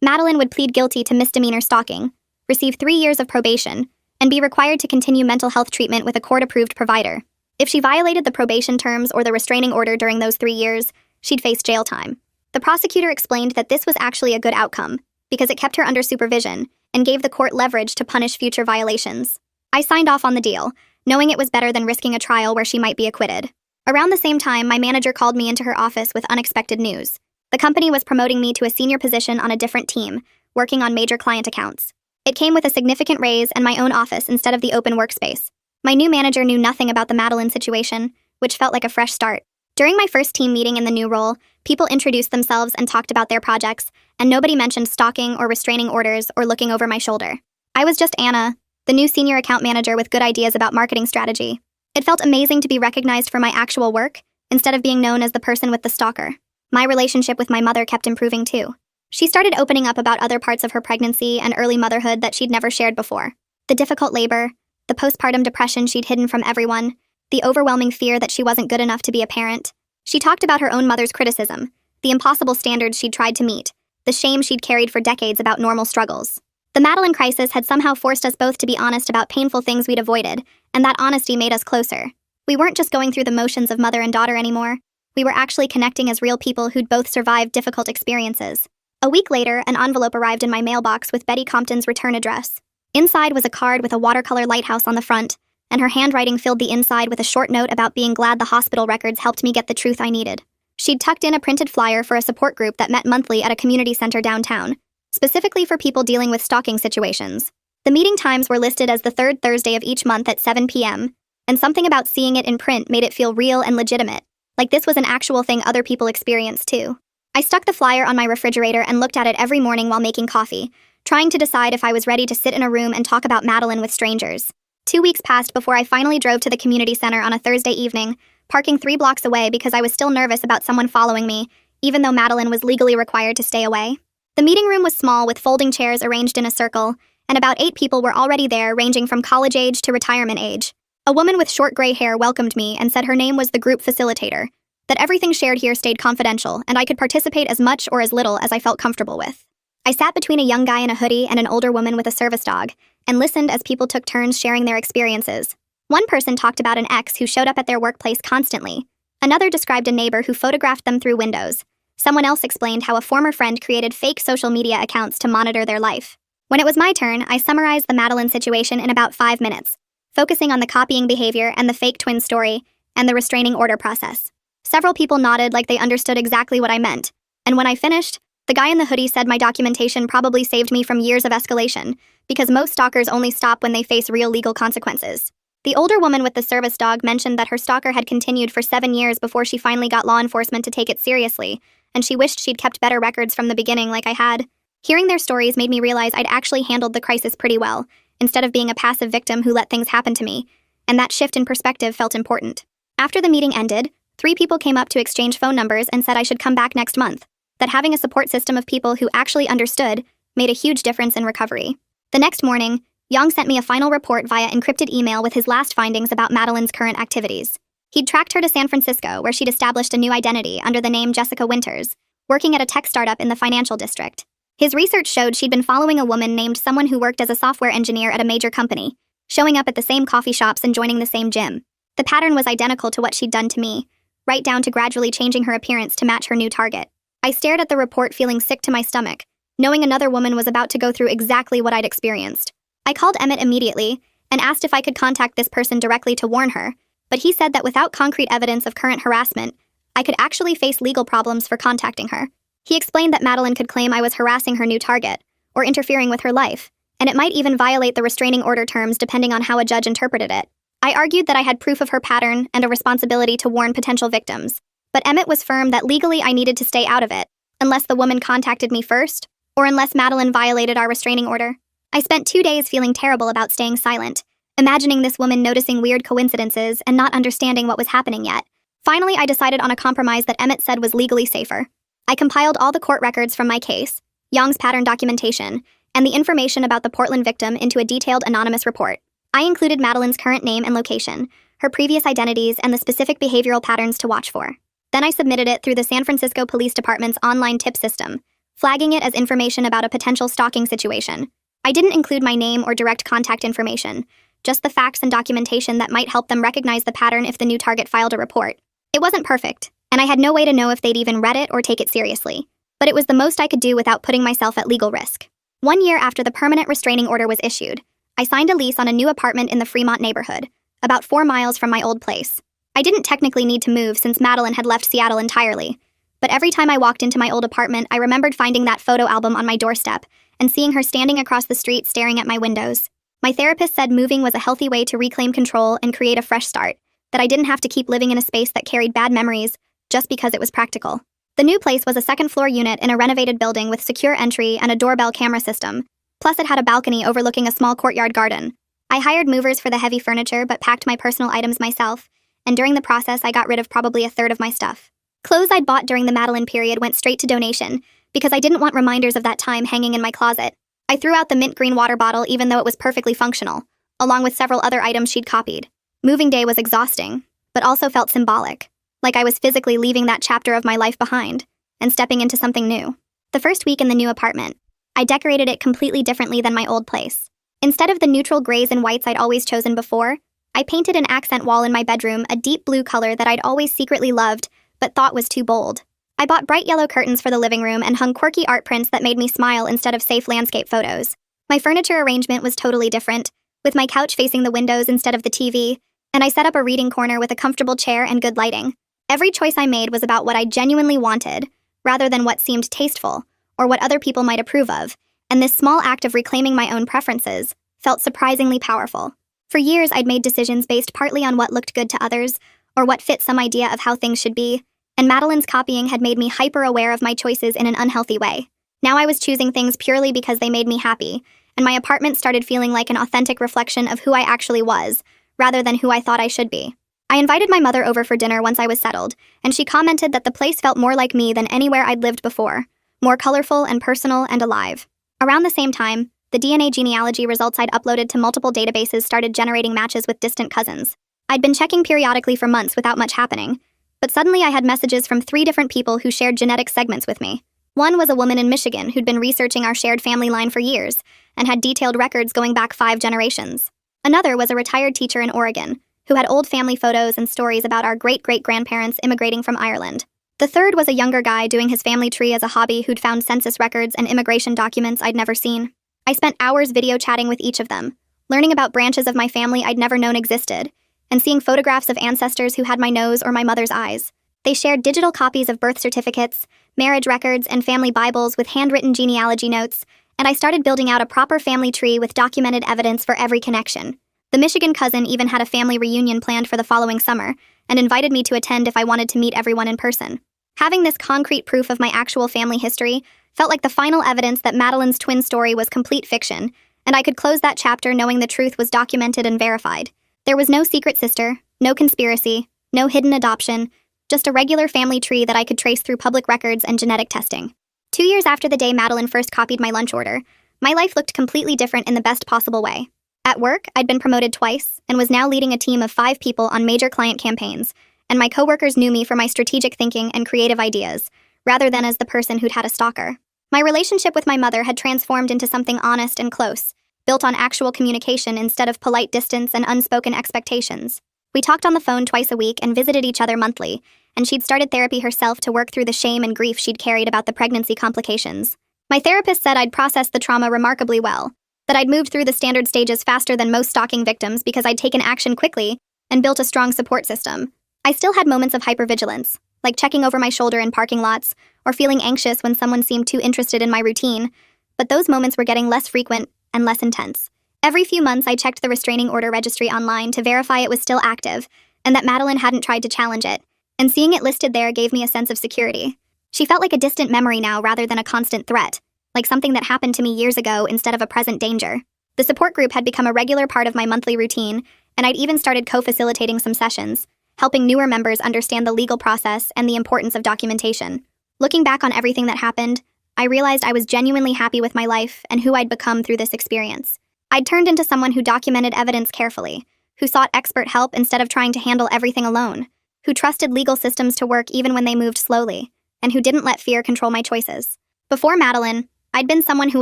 Madeline would plead guilty to misdemeanor stalking, receive 3 years of probation, and be required to continue mental health treatment with a court-approved provider. If she violated the probation terms or the restraining order during those 3 years, she'd face jail time. The prosecutor explained that this was actually a good outcome, because it kept her under supervision and gave the court leverage to punish future violations. I signed off on the deal, knowing it was better than risking a trial where she might be acquitted. Around the same time, my manager called me into her office with unexpected news. The company was promoting me to a senior position on a different team, working on major client accounts. It came with a significant raise and my own office instead of the open workspace. My new manager knew nothing about the Madeline situation, which felt like a fresh start. During my first team meeting in the new role, people introduced themselves and talked about their projects, and nobody mentioned stalking or restraining orders or looking over my shoulder. I was just Anna, the new senior account manager with good ideas about marketing strategy. It felt amazing to be recognized for my actual work, instead of being known as the person with the stalker. My relationship with my mother kept improving too. She started opening up about other parts of her pregnancy and early motherhood that she'd never shared before. The difficult labor, the postpartum depression she'd hidden from everyone, the overwhelming fear that she wasn't good enough to be a parent. She talked about her own mother's criticism, the impossible standards she'd tried to meet, the shame she'd carried for decades about normal struggles. The Madeline crisis had somehow forced us both to be honest about painful things we'd avoided, and that honesty made us closer. We weren't just going through the motions of mother and daughter anymore. We were actually connecting as real people who'd both survived difficult experiences. A week later, an envelope arrived in my mailbox with Betty Compton's return address. Inside was a card with a watercolor lighthouse on the front, and her handwriting filled the inside with a short note about being glad the hospital records helped me get the truth I needed. She'd tucked in a printed flyer for a support group that met monthly at a community center downtown, specifically for people dealing with stalking situations. The meeting times were listed as the 3rd Thursday of each month at 7 p.m., and something about seeing it in print made it feel real and legitimate, like this was an actual thing other people experienced too. I stuck the flyer on my refrigerator and looked at it every morning while making coffee, trying to decide if I was ready to sit in a room and talk about Madeline with strangers. 2 weeks passed before I finally drove to the community center on a Thursday evening, parking 3 blocks away because I was still nervous about someone following me, even though Madeline was legally required to stay away. The meeting room was small with folding chairs arranged in a circle, and about 8 people were already there, ranging from college age to retirement age. A woman with short gray hair welcomed me and said her name was the group facilitator, that everything shared here stayed confidential and I could participate as much or as little as I felt comfortable with. I sat between a young guy in a hoodie and an older woman with a service dog, and listened as people took turns sharing their experiences. One person talked about an ex who showed up at their workplace constantly. Another described a neighbor who photographed them through windows. Someone else explained how a former friend created fake social media accounts to monitor their life. When it was my turn, I summarized the Madeline situation in about 5 minutes, focusing on the copying behavior and the fake twin story, and the restraining order process. Several people nodded like they understood exactly what I meant, and when I finished, the guy in the hoodie said my documentation probably saved me from years of escalation, because most stalkers only stop when they face real legal consequences. The older woman with the service dog mentioned that her stalker had continued for 7 years before she finally got law enforcement to take it seriously, and she wished she'd kept better records from the beginning like I had. Hearing their stories made me realize I'd actually handled the crisis pretty well, instead of being a passive victim who let things happen to me, and that shift in perspective felt important. After the meeting ended, 3 people came up to exchange phone numbers and said I should come back next month, that having a support system of people who actually understood made a huge difference in recovery. The next morning, Yang sent me a final report via encrypted email with his last findings about Madeline's current activities. He'd tracked her to San Francisco, where she'd established a new identity under the name Jessica Winters, working at a tech startup in the financial district. His research showed she'd been following a woman named someone who worked as a software engineer at a major company, showing up at the same coffee shops and joining the same gym. The pattern was identical to what she'd done to me, right down to gradually changing her appearance to match her new target. I stared at the report feeling sick to my stomach, knowing another woman was about to go through exactly what I'd experienced. I called Emmett immediately and asked if I could contact this person directly to warn her, but he said that without concrete evidence of current harassment, I could actually face legal problems for contacting her. He explained that Madeline could claim I was harassing her new target, or interfering with her life, and it might even violate the restraining order terms depending on how a judge interpreted it. I argued that I had proof of her pattern and a responsibility to warn potential victims, but Emmett was firm that legally I needed to stay out of it, unless the woman contacted me first, or unless Madeline violated our restraining order. I spent 2 days feeling terrible about staying silent, imagining this woman noticing weird coincidences and not understanding what was happening yet. Finally, I decided on a compromise that Emmett said was legally safer. I compiled all the court records from my case, Yang's pattern documentation, and the information about the Portland victim into a detailed anonymous report. I included Madeline's current name and location, her previous identities, and the specific behavioral patterns to watch for. Then I submitted it through the San Francisco Police Department's online tip system, flagging it as information about a potential stalking situation. I didn't include my name or direct contact information, just the facts and documentation that might help them recognize the pattern if the new target filed a report. It wasn't perfect, and I had no way to know if they'd even read it or take it seriously, but it was the most I could do without putting myself at legal risk. 1 year after the permanent restraining order was issued, I signed a lease on a new apartment in the Fremont neighborhood, about 4 miles from my old place. I didn't technically need to move since Madeline had left Seattle entirely, but every time I walked into my old apartment, I remembered finding that photo album on my doorstep and seeing her standing across the street staring at my windows. My therapist said moving was a healthy way to reclaim control and create a fresh start, that I didn't have to keep living in a space that carried bad memories just because it was practical. The new place was a second-floor unit in a renovated building with secure entry and a doorbell camera system, plus it had a balcony overlooking a small courtyard garden. I hired movers for the heavy furniture but packed my personal items myself, and during the process I got rid of probably a third of my stuff. Clothes I'd bought during the Madeline period went straight to donation, because I didn't want reminders of that time hanging in my closet. I threw out the mint green water bottle even though it was perfectly functional, along with several other items she'd copied. Moving day was exhausting, but also felt symbolic, like I was physically leaving that chapter of my life behind and stepping into something new. The first week in the new apartment, I decorated it completely differently than my old place. Instead of the neutral grays and whites I'd always chosen before, I painted an accent wall in my bedroom a deep blue color that I'd always secretly loved but thought was too bold. I bought bright yellow curtains for the living room and hung quirky art prints that made me smile instead of safe landscape photos. My furniture arrangement was totally different, with my couch facing the windows instead of the TV, and I set up a reading corner with a comfortable chair and good lighting. Every choice I made was about what I genuinely wanted, rather than what seemed tasteful, or what other people might approve of, and this small act of reclaiming my own preferences felt surprisingly powerful. For years, I'd made decisions based partly on what looked good to others, or what fit some idea of how things should be, and Madeline's copying had made me hyper-aware of my choices in an unhealthy way. Now I was choosing things purely because they made me happy, and my apartment started feeling like an authentic reflection of who I actually was, rather than who I thought I should be. I invited my mother over for dinner once I was settled, and she commented that the place felt more like me than anywhere I'd lived before, more colorful and personal and alive. Around the same time, the DNA genealogy results I'd uploaded to multiple databases started generating matches with distant cousins. I'd been checking periodically for months without much happening, but suddenly I had messages from 3 different people who shared genetic segments with me. One was a woman in Michigan who'd been researching our shared family line for years and had detailed records going back 5 generations. Another was a retired teacher in Oregon who had old family photos and stories about our great-great-grandparents immigrating from Ireland. The third was a younger guy doing his family tree as a hobby who'd found census records and immigration documents I'd never seen. I spent hours video chatting with each of them, learning about branches of my family I'd never known existed, and seeing photographs of ancestors who had my nose or my mother's eyes. They shared digital copies of birth certificates, marriage records, and family Bibles with handwritten genealogy notes, and I started building out a proper family tree with documented evidence for every connection. The Michigan cousin even had a family reunion planned for the following summer, and invited me to attend if I wanted to meet everyone in person. Having this concrete proof of my actual family history felt like the final evidence that Madeline's twin story was complete fiction, and I could close that chapter knowing the truth was documented and verified. There was no secret sister, no conspiracy, no hidden adoption, just a regular family tree that I could trace through public records and genetic testing. 2 years after the day Madeline first copied my lunch order, my life looked completely different in the best possible way. At work, I'd been promoted twice and was now leading a team of 5 people on major client campaigns, and my coworkers knew me for my strategic thinking and creative ideas, rather than as the person who'd had a stalker. My relationship with my mother had transformed into something honest and close, built on actual communication instead of polite distance and unspoken expectations. We talked on the phone twice a week and visited each other monthly, and she'd started therapy herself to work through the shame and grief she'd carried about the pregnancy complications. My therapist said I'd processed the trauma remarkably well, that I'd moved through the standard stages faster than most stalking victims because I'd taken action quickly and built a strong support system. I still had moments of hypervigilance, like checking over my shoulder in parking lots or feeling anxious when someone seemed too interested in my routine, but those moments were getting less frequent and less intense. Every few months, I checked the restraining order registry online to verify it was still active and that Madeline hadn't tried to challenge it, and seeing it listed there gave me a sense of security. She felt like a distant memory now rather than a constant threat, like something that happened to me years ago instead of a present danger. The support group had become a regular part of my monthly routine, and I'd even started co-facilitating some sessions, helping newer members understand the legal process and the importance of documentation. Looking back on everything that happened, I realized I was genuinely happy with my life and who I'd become through this experience. I'd turned into someone who documented evidence carefully, who sought expert help instead of trying to handle everything alone, who trusted legal systems to work even when they moved slowly, and who didn't let fear control my choices. Before Madeline, I'd been someone who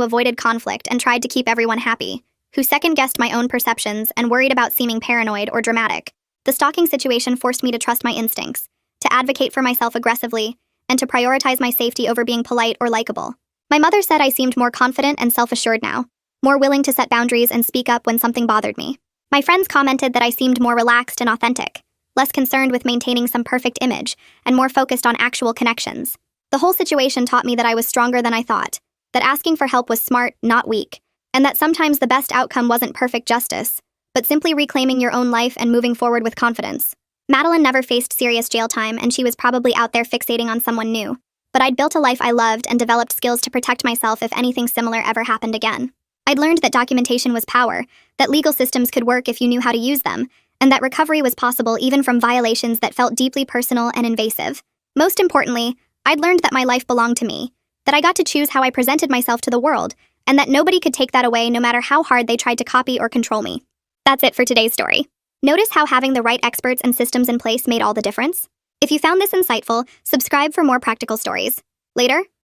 avoided conflict and tried to keep everyone happy, who second-guessed my own perceptions and worried about seeming paranoid or dramatic. The stalking situation forced me to trust my instincts, to advocate for myself aggressively, and to prioritize my safety over being polite or likable. My mother said I seemed more confident and self-assured now, more willing to set boundaries and speak up when something bothered me. My friends commented that I seemed more relaxed and authentic, less concerned with maintaining some perfect image, and more focused on actual connections. The whole situation taught me that I was stronger than I thought, that asking for help was smart, not weak, and that sometimes the best outcome wasn't perfect justice, but simply reclaiming your own life and moving forward with confidence. Madeline never faced serious jail time, and she was probably out there fixating on someone new. But I'd built a life I loved and developed skills to protect myself if anything similar ever happened again. I'd learned that documentation was power, that legal systems could work if you knew how to use them, and that recovery was possible even from violations that felt deeply personal and invasive. Most importantly, I'd learned that my life belonged to me, that I got to choose how I presented myself to the world, and that nobody could take that away no matter how hard they tried to copy or control me. That's it for today's story. Notice how having the right experts and systems in place made all the difference? If you found this insightful, subscribe for more practical stories. Later,